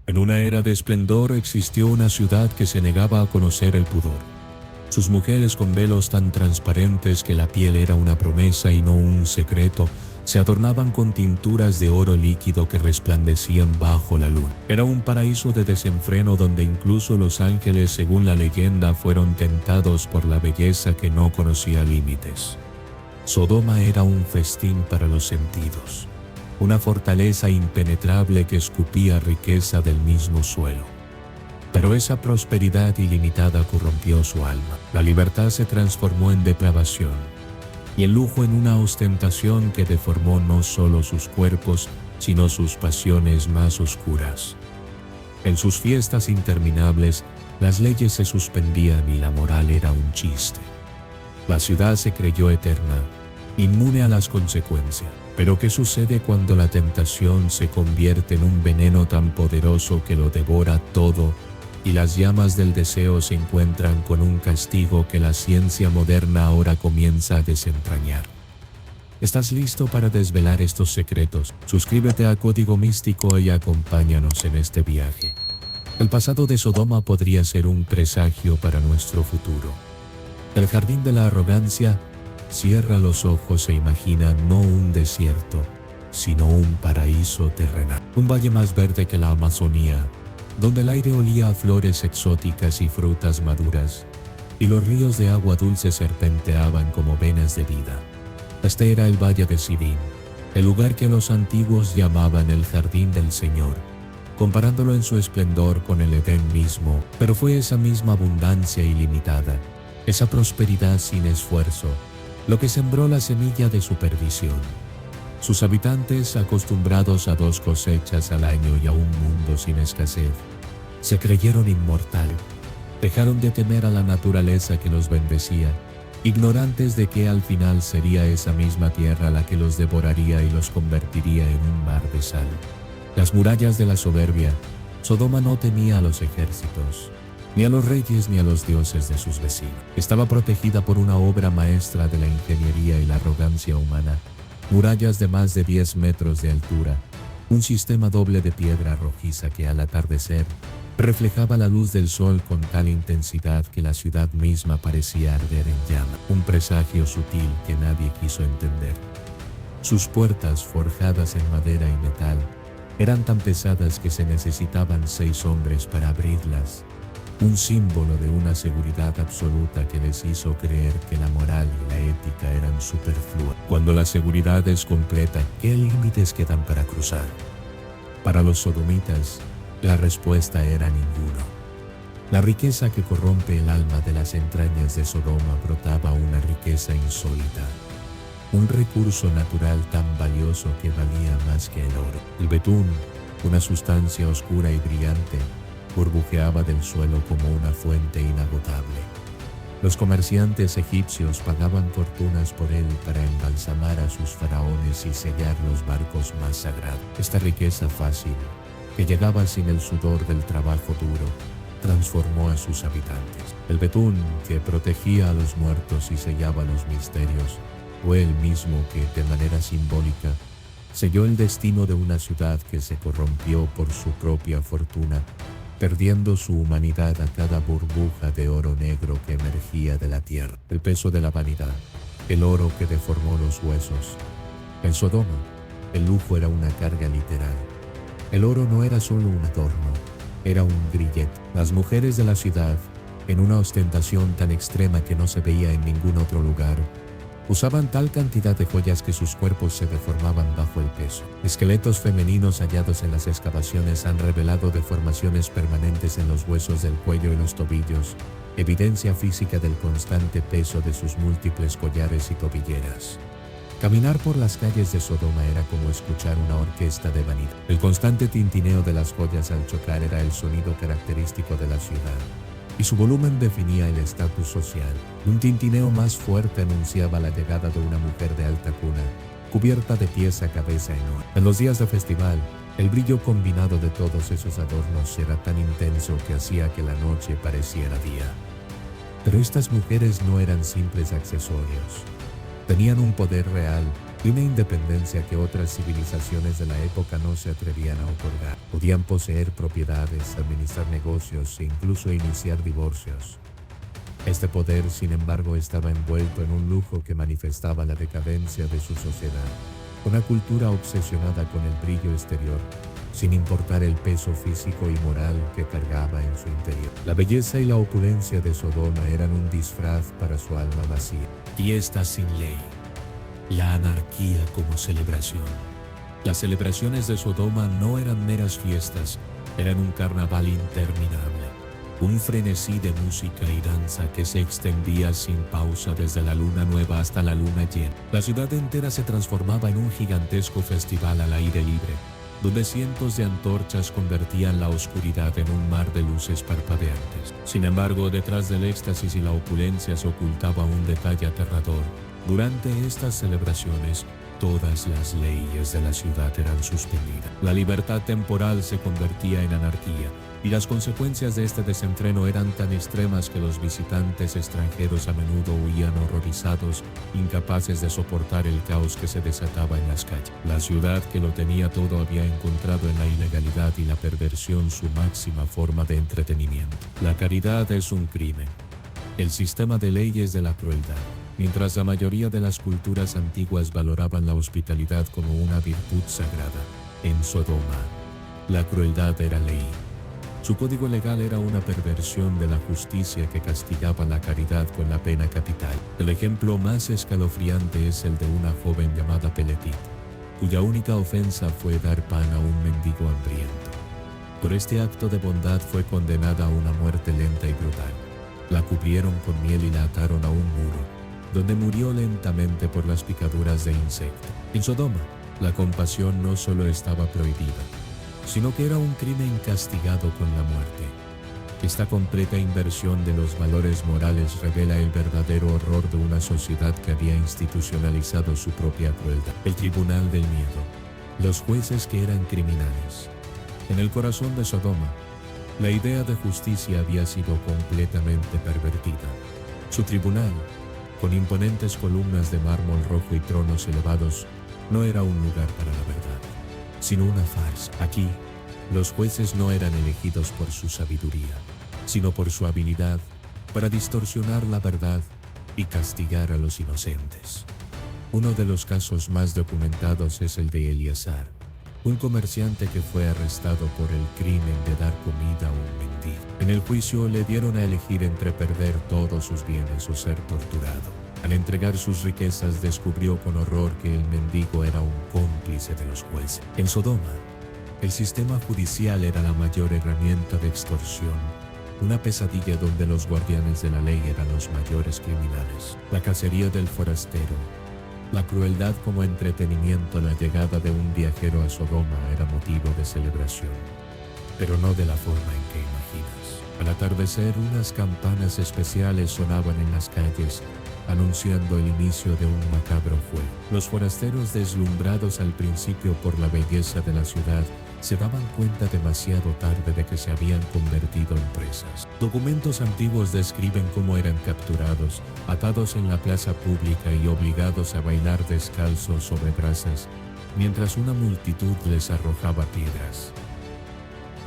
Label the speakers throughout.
Speaker 1: En una era de esplendor existió una ciudad que se negaba a conocer el pudor. Sus mujeres con velos tan transparentes que la piel era una promesa y no un secreto, se adornaban con tinturas de oro líquido que resplandecían bajo la luna. Era un paraíso de desenfreno donde incluso los ángeles, según la leyenda, fueron tentados por la belleza que no conocía límites. Sodoma era un festín para los sentidos, una fortaleza impenetrable que escupía riqueza del mismo suelo. Pero esa prosperidad ilimitada corrompió su alma. La libertad se transformó en depravación y el lujo en una ostentación que deformó no solo sus cuerpos, sino sus pasiones más oscuras. En sus fiestas interminables, las leyes se suspendían y la moral era un chiste. La ciudad se creyó eterna, inmune a las consecuencias. Pero ¿qué sucede cuando la tentación se convierte en un veneno tan poderoso que lo devora todo y las llamas del deseo se encuentran con un castigo que la ciencia moderna ahora comienza a desentrañar? ¿Estás listo para desvelar estos secretos? Suscríbete a Código Místico y acompáñanos en este viaje. El pasado de Sodoma podría ser un presagio para nuestro futuro. El jardín de la arrogancia cierra los ojos e imagina no un desierto, sino un paraíso terrenal. Un valle más verde que la Amazonía, donde el aire olía a flores exóticas y frutas maduras, y los ríos de agua dulce serpenteaban como venas de vida. Este era el valle de Sidín, el lugar que los antiguos llamaban el Jardín del Señor, comparándolo en su esplendor con el Edén mismo. Pero fue esa misma abundancia ilimitada, esa prosperidad sin esfuerzo, lo que sembró la semilla de su perdición. Sus habitantes, acostumbrados a 2 cosechas al año y a un mundo sin escasez, se creyeron inmortal. Dejaron de temer a la naturaleza que los bendecía, ignorantes de que al final sería esa misma tierra la que los devoraría y los convertiría en un mar de sal. Las murallas de la soberbia, Sodoma no temía a los ejércitos, ni a los reyes ni a los dioses de sus vecinos. Estaba protegida por una obra maestra de la ingeniería y la arrogancia humana. Murallas de más de 10 metros de altura, un sistema doble de piedra rojiza que al atardecer reflejaba la luz del sol con tal intensidad que la ciudad misma parecía arder en llamas, un presagio sutil que nadie quiso entender. Sus puertas, forjadas en madera y metal, eran tan pesadas que se necesitaban 6 hombres para abrirlas, un símbolo de una seguridad absoluta que les hizo creer que la moral y la ética eran superfluas. Cuando la seguridad es completa, ¿qué límites quedan para cruzar? Para los sodomitas, la respuesta era ninguno. La riqueza que corrompe el alma de las entrañas de Sodoma brotaba una riqueza insólita, un recurso natural tan valioso que valía más que el oro. El betún, una sustancia oscura y brillante, burbujeaba del suelo como una fuente inagotable. Los comerciantes egipcios pagaban fortunas por él para embalsamar a sus faraones y sellar los barcos más sagrados. Esta riqueza fácil, que llegaba sin el sudor del trabajo duro, transformó a sus habitantes. El betún, que protegía a los muertos y sellaba los misterios, fue el mismo que, de manera simbólica, selló el destino de una ciudad que se corrompió por su propia fortuna, perdiendo su humanidad a cada burbuja de oro negro que emergía de la tierra. El peso de la vanidad, el oro que deformó los huesos. En Sodoma, el lujo era una carga literal. El oro no era solo un adorno, era un grillete. Las mujeres de la ciudad, en una ostentación tan extrema que no se veía en ningún otro lugar, usaban tal cantidad de joyas que sus cuerpos se deformaban bajo el peso. Esqueletos femeninos hallados en las excavaciones han revelado deformaciones permanentes en los huesos del cuello y los tobillos, evidencia física del constante peso de sus múltiples collares y tobilleras. Caminar por las calles de Sodoma era como escuchar una orquesta de vanidad. El constante tintineo de las joyas al chocar era el sonido característico de la ciudad, y su volumen definía el estatus social. Un tintineo más fuerte anunciaba la llegada de una mujer de alta cuna, cubierta de pies a cabeza en oro. En los días de festival, el brillo combinado de todos esos adornos era tan intenso que hacía que la noche pareciera día. Pero estas mujeres no eran simples accesorios. Tenían un poder real, y una independencia que otras civilizaciones de la época no se atrevían a otorgar. Podían poseer propiedades, administrar negocios e incluso iniciar divorcios. Este poder, sin embargo, estaba envuelto en un lujo que manifestaba la decadencia de su sociedad, una cultura obsesionada con el brillo exterior, sin importar el peso físico y moral que cargaba en su interior. La belleza y la opulencia de Sodoma eran un disfraz para su alma vacía. Fiestas sin ley, la anarquía como celebración. Las celebraciones de Sodoma no eran meras fiestas, eran un carnaval interminable. Un frenesí de música y danza que se extendía sin pausa desde la luna nueva hasta la luna llena. La ciudad entera se transformaba en un gigantesco festival al aire libre, donde cientos de antorchas convertían la oscuridad en un mar de luces parpadeantes. Sin embargo, detrás del éxtasis y la opulencia se ocultaba un detalle aterrador. Durante estas celebraciones, todas las leyes de la ciudad eran suspendidas. La libertad temporal se convertía en anarquía, y las consecuencias de este desenfreno eran tan extremas que los visitantes extranjeros a menudo huían horrorizados, incapaces de soportar el caos que se desataba en las calles. La ciudad, que lo tenía todo, había encontrado en la ilegalidad y la perversión su máxima forma de entretenimiento. La caridad es un crimen. El sistema de leyes de la crueldad. Mientras la mayoría de las culturas antiguas valoraban la hospitalidad como una virtud sagrada, en Sodoma, la crueldad era ley. Su código legal era una perversión de la justicia que castigaba la caridad con la pena capital. El ejemplo más escalofriante es el de una joven llamada Peletit, cuya única ofensa fue dar pan a un mendigo hambriento. Por este acto de bondad fue condenada a una muerte lenta y brutal. La cubrieron con miel y la ataron a un muro, donde murió lentamente por las picaduras de insectos. En Sodoma, la compasión no solo estaba prohibida, sino que era un crimen castigado con la muerte. Esta completa inversión de los valores morales revela el verdadero horror de una sociedad que había institucionalizado su propia crueldad. El tribunal del miedo, los jueces que eran criminales. En el corazón de Sodoma, la idea de justicia había sido completamente pervertida. Su tribunal, con imponentes columnas de mármol rojo y tronos elevados, no era un lugar para la verdad, sino una farsa. Aquí, los jueces no eran elegidos por su sabiduría, sino por su habilidad para distorsionar la verdad y castigar a los inocentes. Uno de los casos más documentados es el de Eleazar, un comerciante que fue arrestado por el crimen de dar comida a un mendigo. En el juicio le dieron a elegir entre perder todos sus bienes o ser torturado. Al entregar sus riquezas, descubrió con horror que el mendigo era un cómplice de los jueces. En Sodoma, el sistema judicial era la mayor herramienta de extorsión, una pesadilla donde los guardianes de la ley eran los mayores criminales. La cacería del forastero, la crueldad como entretenimiento, la llegada de un viajero a Sodoma era motivo de celebración, pero no de la forma en que imaginas. Al atardecer, unas campanas especiales sonaban en las calles, anunciando el inicio de un macabro fuego. Los forasteros, deslumbrados al principio por la belleza de la ciudad, se daban cuenta demasiado tarde de que se habían convertido en presas. Documentos antiguos describen cómo eran capturados, atados en la plaza pública y obligados a bailar descalzos sobre brasas, mientras una multitud les arrojaba piedras.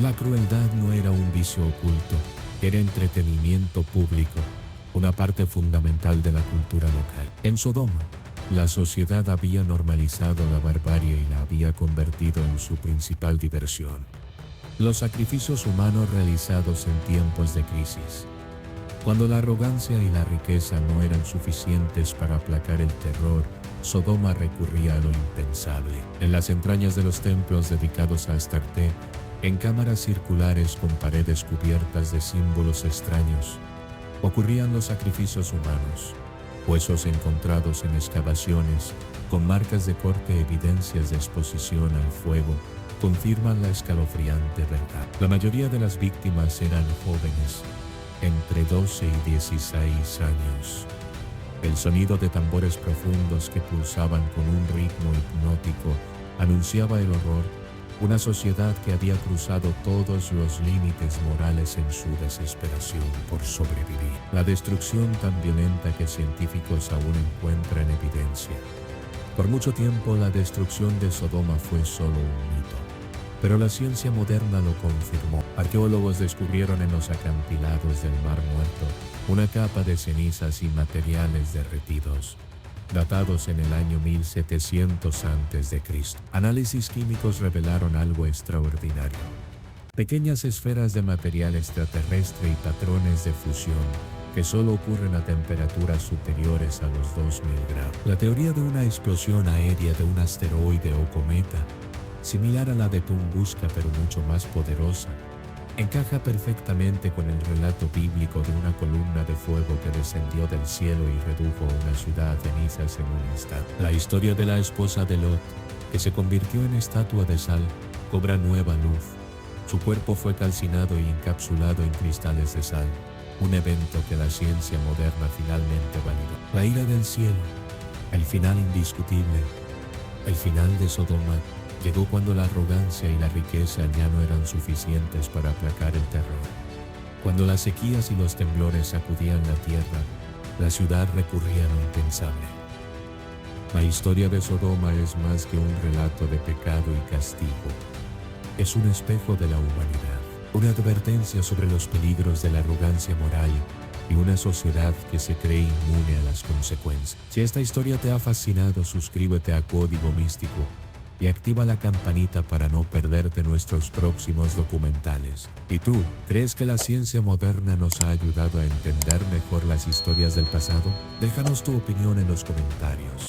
Speaker 1: La crueldad no era un vicio oculto, era entretenimiento público, una parte fundamental de la cultura local. En Sodoma, la sociedad había normalizado la barbarie y la había convertido en su principal diversión. Los sacrificios humanos realizados en tiempos de crisis. Cuando la arrogancia y la riqueza no eran suficientes para aplacar el terror, Sodoma recurría a lo impensable. En las entrañas de los templos dedicados a Astarte, en cámaras circulares con paredes cubiertas de símbolos extraños, ocurrían los sacrificios humanos. Huesos encontrados en excavaciones, con marcas de corte, evidencias de exposición al fuego, confirman la escalofriante verdad. La mayoría de las víctimas eran jóvenes, entre 12 y 16 años. El sonido de tambores profundos que pulsaban con un ritmo hipnótico anunciaba el horror, una sociedad que había cruzado todos los límites morales en su desesperación por sobrevivir. La destrucción tan violenta que científicos aún encuentran evidencia. Por mucho tiempo la destrucción de Sodoma fue solo un mito, pero la ciencia moderna lo confirmó. Arqueólogos descubrieron en los acantilados del Mar Muerto una capa de cenizas y materiales derretidos, datados en el año 1700 a.C. Análisis químicos revelaron algo extraordinario: pequeñas esferas de material extraterrestre y patrones de fusión que solo ocurren a temperaturas superiores a los 2000 grados. La teoría de una explosión aérea de un asteroide o cometa, similar a la de Tunguska pero mucho más poderosa, encaja perfectamente con el relato bíblico de una columna de fuego que descendió del cielo y redujo una ciudad a cenizas en un instante. La historia de la esposa de Lot, que se convirtió en estatua de sal, cobra nueva luz. Su cuerpo fue calcinado y encapsulado en cristales de sal, un evento que la ciencia moderna finalmente validó. La ira del cielo, el final indiscutible, el final de Sodoma, llegó cuando la arrogancia y la riqueza ya no eran suficientes para aplacar el terror. Cuando las sequías y los temblores sacudían la tierra, la ciudad recurría a lo impensable. La historia de Sodoma es más que un relato de pecado y castigo. Es un espejo de la humanidad, una advertencia sobre los peligros de la arrogancia moral y una sociedad que se cree inmune a las consecuencias. Si esta historia te ha fascinado, suscríbete a Código Místico y activa la campanita para no perderte nuestros próximos documentales. ¿Y tú, crees que la ciencia moderna nos ha ayudado a entender mejor las historias del pasado? Déjanos tu opinión en los comentarios.